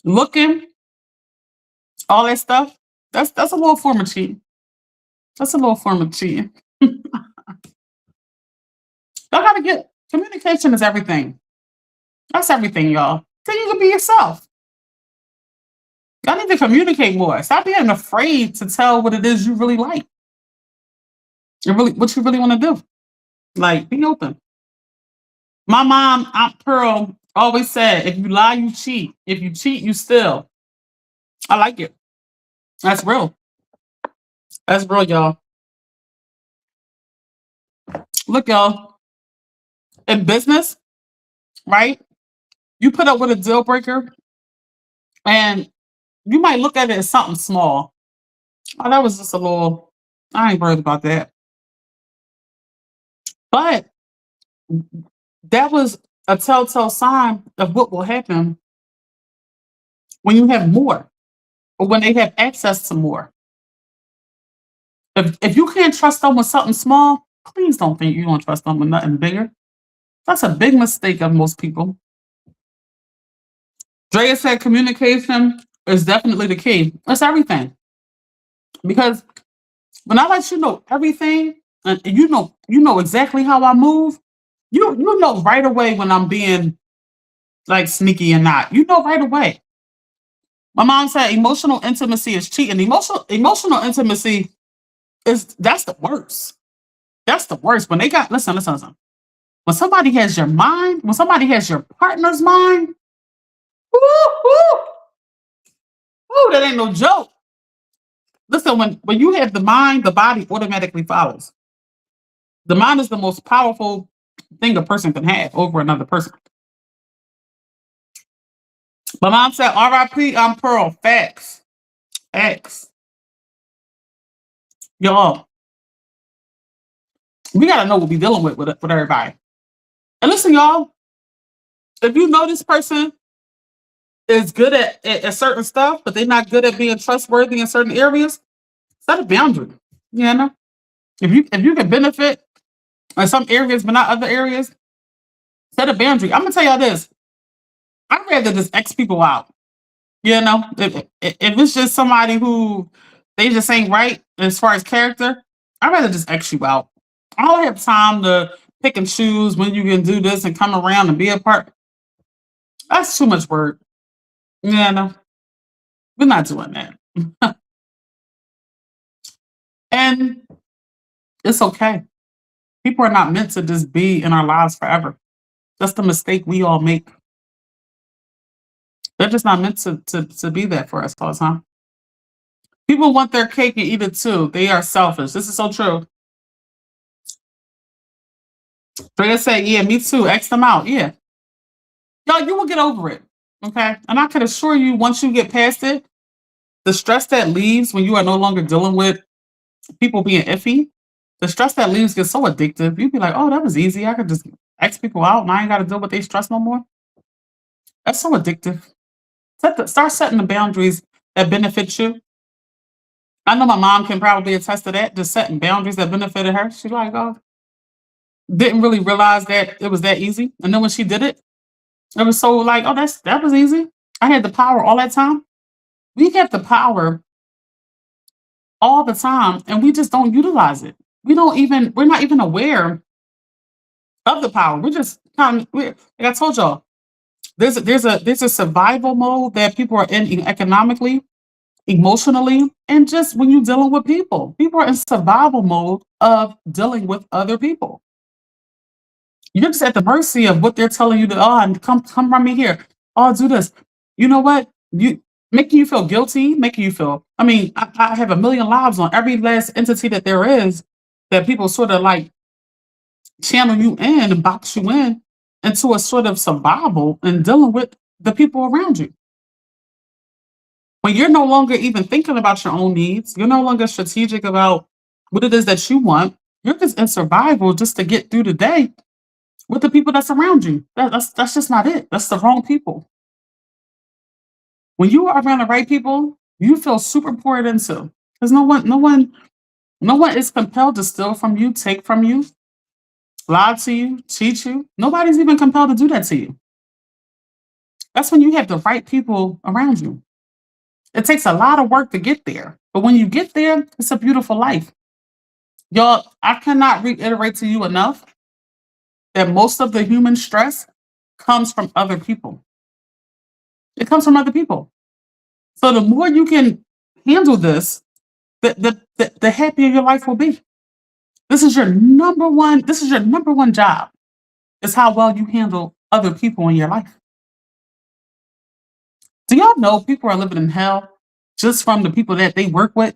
[SPEAKER 1] looking, all that stuff, that's a little form of cheating. That's a little form of cheating. Y'all gotta get communication is everything. That's everything, y'all. Then you can be yourself. Y'all need to communicate more. Stop being afraid to tell what it is you really like. And really what you really want to do. Like, be open. My mom, Aunt Pearl, always said, if you lie, you cheat. If you cheat, you steal. I like it. That's real. That's real, y'all. Look, y'all, in business, right? You put up with a deal breaker and you might look at it as something small. Oh, that was just a little, I ain't worried about that. But that was a telltale sign of what will happen when you have more or when they have access to more. If you can't trust them with something small, please don't think you're going to trust them with nothing bigger. That's a big mistake of most people. Drea said communication is definitely the key. It's everything. Because when I let you know everything, and you know exactly how I move, you know right away when I'm being like sneaky and not. You know right away. My mom said emotional intimacy is cheating. Emotional intimacy is that's the worst. That's the worst. When they got listen. When somebody has your mind, when somebody has your partner's mind, woo, woo, woo, that ain't no joke. Listen, when you have the mind, the body automatically follows. The mind is the most powerful thing a person can have over another person. My mom said, RIP, I'm Pearl. Facts. Facts. Y'all, we got to know what we're dealing with everybody. And listen, y'all, if you know this person is good at certain stuff, but they're not good at being trustworthy in certain areas, set a boundary. You know? If you can benefit in some areas but not other areas, set a boundary. I'm gonna tell y'all this. I'd rather just X people out. You know, if it's just somebody who they just ain't right as far as character, I'd rather just X you out. I don't have time to pick and choose when you can do this and come around and be a part. That's too much work. Yeah, no, we're not doing that. And it's okay. People are not meant to just be in our lives forever. That's the mistake we all make. They're just not meant to be there for us all the time. People want their cake and eat it too. They are selfish. This is so true. Drea said, yeah, me too. X them out. Yeah. Y'all, you will get over it. Okay. And I can assure you, once you get past it, the stress that leaves when you are no longer dealing with people being iffy, the stress that leaves gets so addictive. You'd be like, oh, that was easy. I could just X people out and I ain't got to deal with their stress no more. That's so addictive. Start setting the boundaries that benefit you. I know my mom can probably attest to that, just setting boundaries that benefited her. She's like, oh, didn't really realize that it was that easy. And then when she did it, it was so like, oh, that was easy. I had the power all that time. We have the power all the time and we just don't utilize it. We're not even aware of the power. We're just like I told y'all, there's a survival mode that people are in economically, emotionally, and just when you're dealing with people. People are in survival mode of dealing with other people. You're just at the mercy of what they're telling you to, oh, and come run me here. Oh, do this. You know what? You making you feel guilty, making you feel. I mean, I have a million lives on every last entity that there is that people sort of like channel you in and box you in into a sort of survival and dealing with the people around you. When you're no longer even thinking about your own needs, you're no longer strategic about what it is that you want. You're just in survival just to get through the day with the people that's around you. That's just not it. That's the wrong people. When you are around the right people, you feel super poured into. Because no one is compelled to steal from you, take from you, lie to you, cheat you. Nobody's even compelled to do that to you. That's when you have the right people around you. It takes a lot of work to get there. But when you get there, it's a beautiful life. Y'all, I cannot reiterate to you enough that most of the human stress comes from other people. It comes from other people. So the more you can handle this, the happier your life will be. This is your number one job. Is how well you handle other people in your life. Do y'all know people are living in hell just from the people that they work with?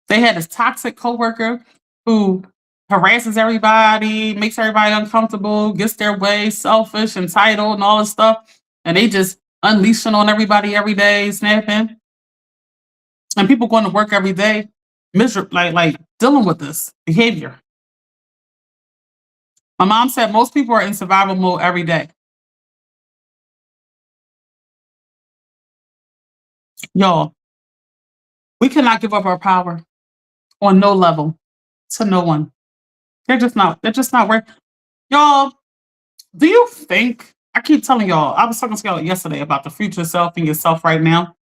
[SPEAKER 1] They had this toxic coworker who harasses everybody, makes everybody uncomfortable, gets their way, selfish, entitled, and all this stuff. And they just unleashing on everybody every day, snapping. And people going to work every day, miserable, like dealing with this behavior. My mom said most people are in survival mode every day. Y'all, we cannot give up our power on no level to no one. They're just not worth. Y'all, do you think I keep telling y'all, I was talking to y'all yesterday about the future self and yourself right now.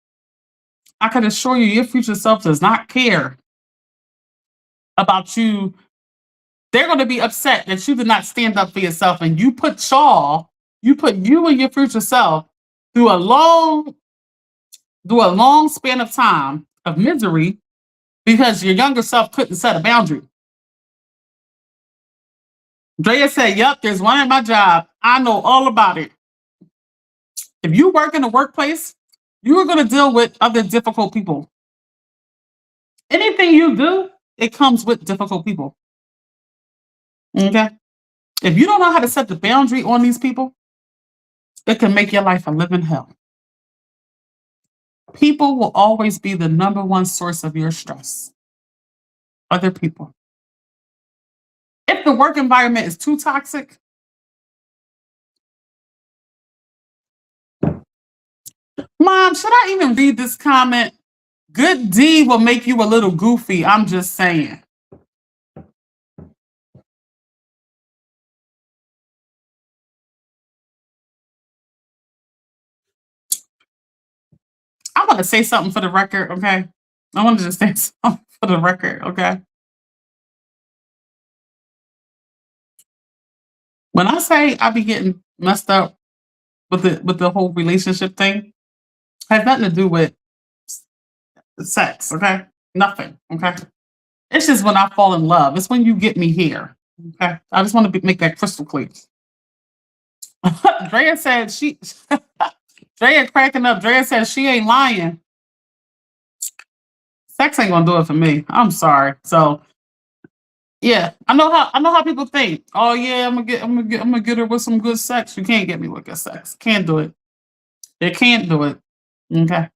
[SPEAKER 1] I can assure you your future self does not care about you. They're going to be upset that you did not stand up for yourself and you put y'all You put you and your future self through a long through a long span of time of misery because your younger self couldn't set a boundary. Drea said, "Yep, there's one at my job. I know all about it." If you work in a workplace, you are going to deal with other difficult people. Anything you do, it comes with difficult people. Okay? If you don't know how to set the boundary on these people, it can make your life a living hell. People will always be the number one source of your stress. Other people. If the work environment is too toxic, Mom, should I even read this comment? Good deed will make you a little goofy. I'm just saying. I want to say something for the record, okay? I want to just say something for the record, okay? When I say I be getting messed up with the whole relationship thing, has nothing to do with sex, okay? Nothing, okay? It's just when I fall in love. It's when you get me here, okay? I just want to make that crystal clear. Drea said Drea cracking up. Drea said she ain't lying. Sex ain't gonna do it for me. I'm sorry. So yeah, I know how people think. Oh yeah, I'm gonna get her with some good sex. You can't get me with good sex. Can't do it. You can't do it. Okay.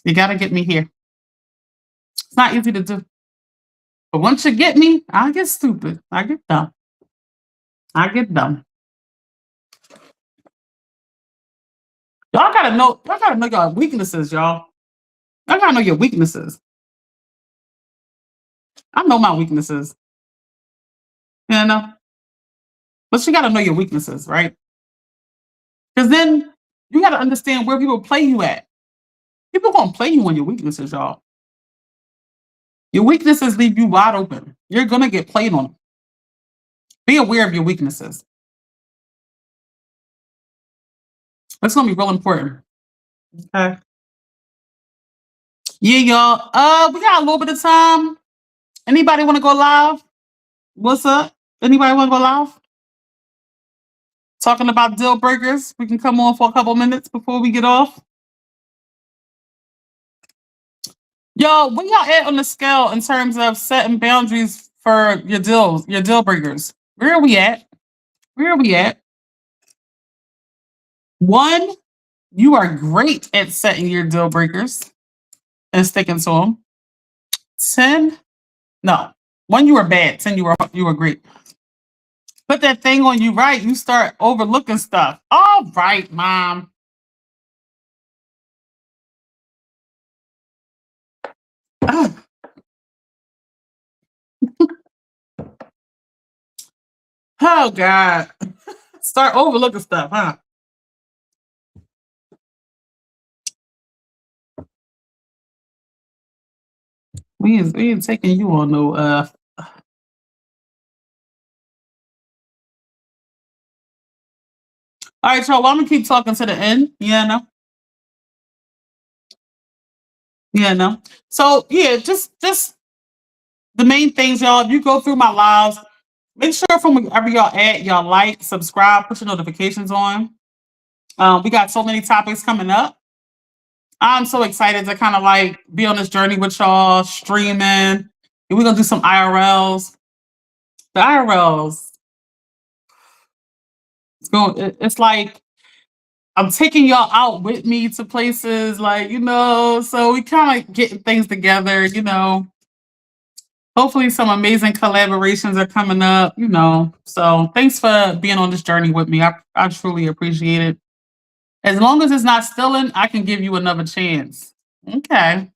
[SPEAKER 1] You gotta get me here. It's not easy to do. But once you get me, I get stupid. I get dumb. I get dumb. Y'all gotta know your weaknesses, y'all. Y'all gotta know your weaknesses. I know my weaknesses. You know? But you gotta know your weaknesses, right? Because then you gotta understand where people play you at. People gonna play you on your weaknesses, y'all. Your weaknesses leave you wide open. You're gonna get played on. Be aware of your weaknesses. That's gonna be real important. Okay. Yeah, y'all. We got a little bit of time. Anybody want to go live? What's up? Anybody want to go live? Talking about deal breakers. We can come on for a couple minutes before we get off. Yo, where y'all at on the scale in terms of setting boundaries for your deal breakers? Where are we at? Where are we at? 1, you are great at setting your deal breakers and sticking to them. 10, no. 1, you were bad. 10, you were great. Put that thing on you right. You start overlooking stuff. All right, Mom. Ah, oh God. Start overlooking stuff, huh? We ain't taking you on no all right, y'all. Well, I'm gonna keep talking to the end. Yeah, no. Yeah, no. So yeah, just the main things, y'all. If you go through my lives, make sure from wherever y'all at, y'all like, subscribe, put your notifications on. We got so many topics coming up. I'm so excited to kind of like be on this journey with y'all, streaming. And we're gonna do some IRLs. The IRLs, it's like I'm taking y'all out with me to places like, so we kind of getting things together, Hopefully some amazing collaborations are coming up. So thanks for being on this journey with me. I truly appreciate it. As long as it's not stealing, I can give you another chance. Okay.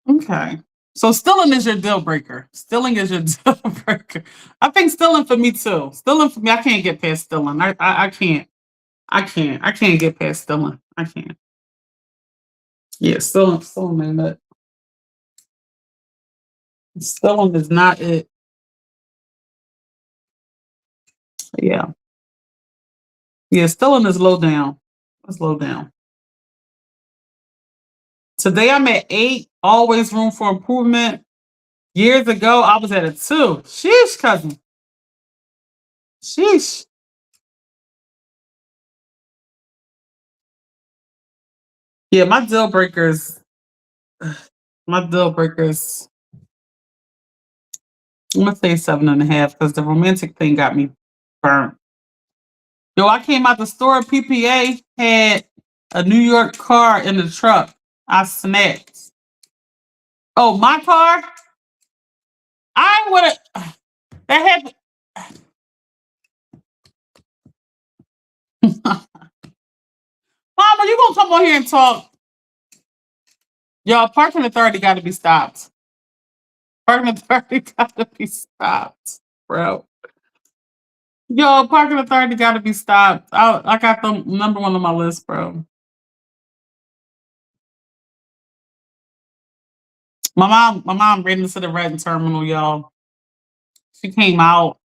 [SPEAKER 1] Okay. So stealing is your deal breaker. Stealing is your deal breaker. I think stealing for me too. Stealing for me, I can't get past stealing. I can't. I can't. I can't get past stealing. I can't. Yeah, stealing ain't it. Stealing is not it. Yeah. Yeah, still in this low down. Let's low down. Today I'm at 8. Always room for improvement. Years ago, I was at a 2. Sheesh, cousin. Sheesh. Yeah, my deal breakers. My deal breakers. I'm gonna say 7.5 because the romantic thing got me burnt. Yo, I came out the store. PPA had a New York car in the truck. I snapped. Oh, my car. I would have. That had. Mama, you gonna come on here and talk? Y'all, parking authority got to be stopped. Parking authority got to be stopped, bro. Yo, parking authority got to be stopped. I got them number one on my list, bro. My mom ran into the red terminal, y'all. She came out.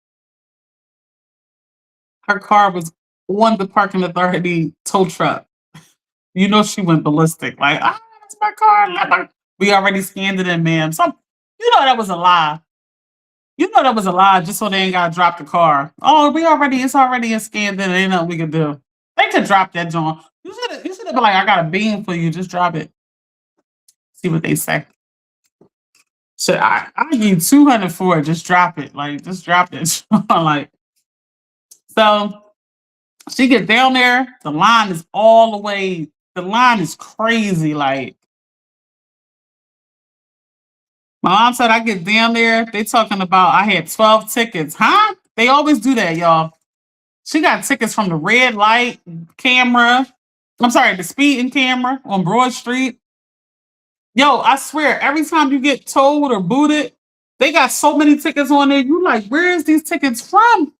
[SPEAKER 1] Her car was on the parking authority tow truck. You know she went ballistic. Like, that's my car. We already scanned it in, ma'am. You know that was a lie. You know that was a lie just so they ain't gotta drop the car. Oh, it's already in scanned in. Ain't nothing we could do. They could drop that joint. You should have been like, I got a bean for you. Just drop it. See what they say. Should I give you 200 for it? Just drop it. Like, just drop it. Like, so she gets down there. The line is all the way. The line is crazy. Like, my mom said I get down there. They talking about I had 12 tickets. Huh? They always do that, y'all. She got tickets from the red light camera. I'm sorry, the speeding camera on Broad Street. Yo, I swear, every time you get towed or booted, they got so many tickets on there. You like, where is these tickets from?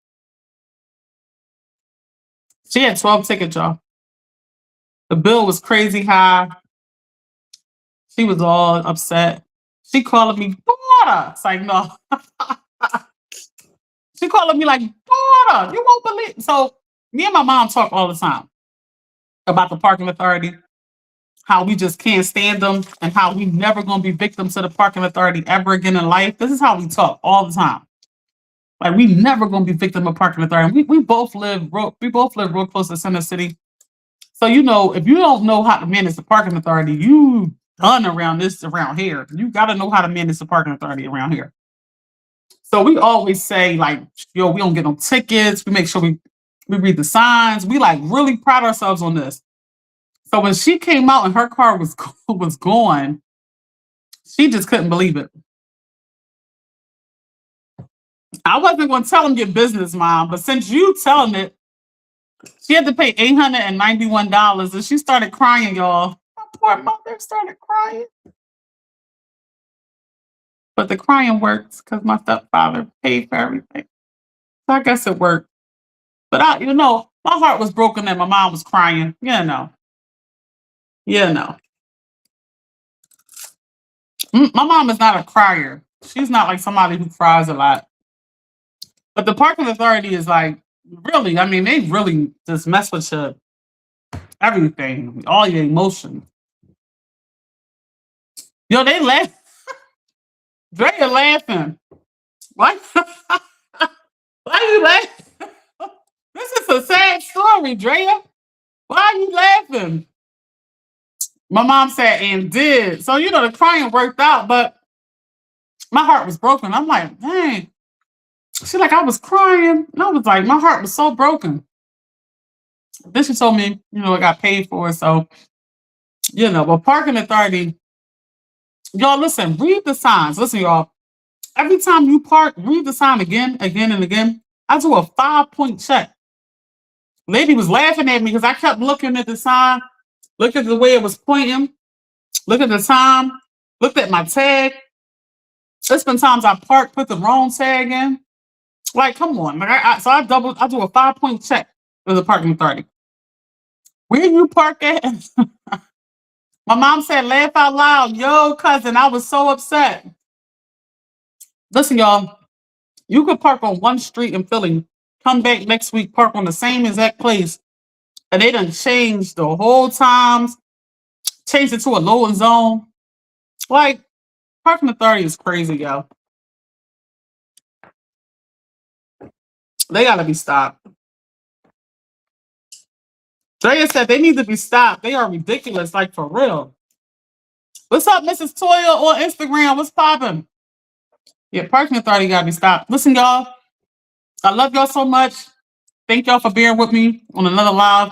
[SPEAKER 1] She had 12 tickets, y'all. The bill was crazy high. She was all upset. She calling me daughter. It's like, no. She calling me like daughter. You won't believe. So me and my mom talk all the time about the parking authority, how we just can't stand them, and how we never gonna be victims to the parking authority ever again in life. This is how we talk all the time. Like we never gonna be victim of parking authority. We both live real close to Center City. So you know, if you don't know how to manage the parking authority, you done around here. You gotta know how to manage the parking authority around here. So we always say, like, yo, we don't get no tickets. We make sure we read the signs. We like really pride ourselves on this. So when she came out and her car was was gone, she just couldn't believe it. I wasn't going to tell him your business, mom, but since you telling it, she had to pay $891, and she started crying, y'all. My poor mother started crying, but the crying works because my stepfather paid for everything. So I guess it worked. But my heart was broken that my mom was crying. You know. My mom is not a crier. She's not like somebody who cries a lot. But the parking authority is like really. I mean, they really just mess with your everything, all your emotions. Yo, they laugh. Drea laughing. Why? Why are you laughing? This is a sad story, Drea. Why are you laughing? My mom said and did. So the crying worked out, but my heart was broken. I'm like, dang. She like I was crying, and I was like, my heart was so broken. Then she told me, I got paid for it. So, but parking authority, y'all listen, read the signs. Listen, y'all. Every time you park, read the sign again, again, and again. I do a 5-point check. Lady was laughing at me because I kept looking at the sign, look at the way it was pointing, look at the time, looked at my tag. There's been times I parked, put the wrong tag in. Like, come on. Like, I do a 5-point check with the parking authority. Where you park at? My mom said, laugh out loud. Yo, cousin, I was so upset. Listen, y'all, you could park on one street in Philly, come back next week, park on the same exact place, And they done changed the whole times, changed it to a loading zone. Like, parking authority is crazy, yo. They gotta be stopped. Drea said they need to be stopped. They are ridiculous, like for real. What's up, Mrs. Toya on Instagram? What's poppin'? Yeah, parking authority gotta be stopped. Listen, y'all, I love y'all so much. Thank y'all for being with me on another live.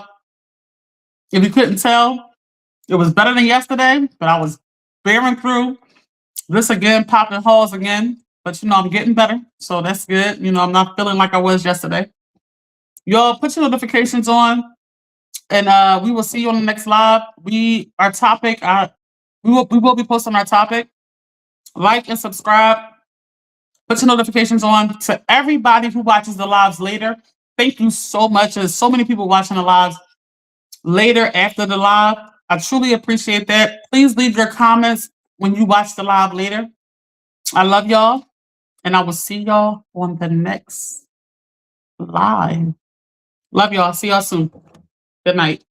[SPEAKER 1] If you couldn't tell, it was better than yesterday, but I was bearing through this again, popping holes again. But I'm getting better, so that's good. I'm not feeling like I was yesterday. Y'all put your notifications on, and we will see you on the next live. Our topic, we will be posting our topic. Like and subscribe. Put your notifications on. To everybody who watches the lives later, thank you so much. There's so many people watching the lives later after the live. I truly appreciate that. Please leave your comments when you watch the live later. I love y'all, and I will see y'all on the next live. Love y'all. See y'all soon. Good night.